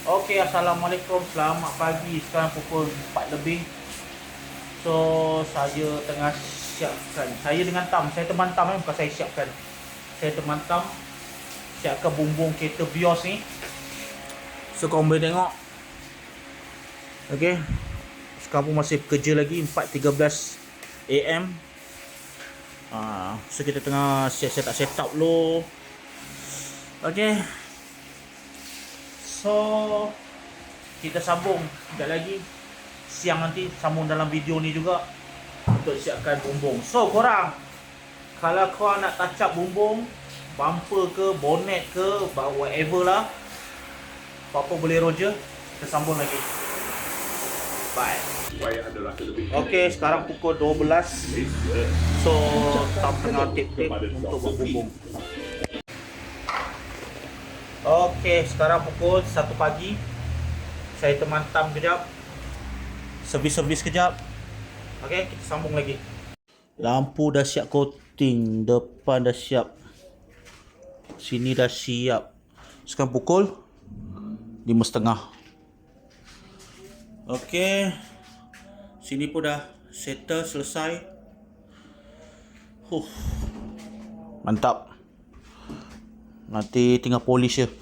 Okey, Assalamualaikum. Selamat pagi. Sekarang pukul 4 lebih. So, saya tengah siapkan. Saya dengan Tam. Saya teman Tam bukan saya siapkan. Saya teman Tam siapkan bumbung kereta Vios ni. So, korang boleh tengok. Okey. Sekarang pun masih bekerja lagi 4.13 AM. So, kita tengah set up dulu. Okey. So, kita sambung sekejap lagi. Siang nanti sambung dalam video ni juga untuk siapkan bumbung. So korang, kalau korang nak touch up bumbung, bumper ke, bonnet ke, whatever lah, apa-apa boleh Roger. Kita sambung lagi. Bye. Okay, sekarang pukul 12. So Tam tengah tip-tip untuk buat bumbung. Okay, sekarang pukul 1 pagi. Saya teman Tam kejap, servis kejap. Okay, kita sambung lagi. Lampu dah siap coating, depan dah siap, sini dah siap. Sekarang pukul 5.30. Okay, sini pun dah settle, selesai. Mantap. Nanti tinggal polish je.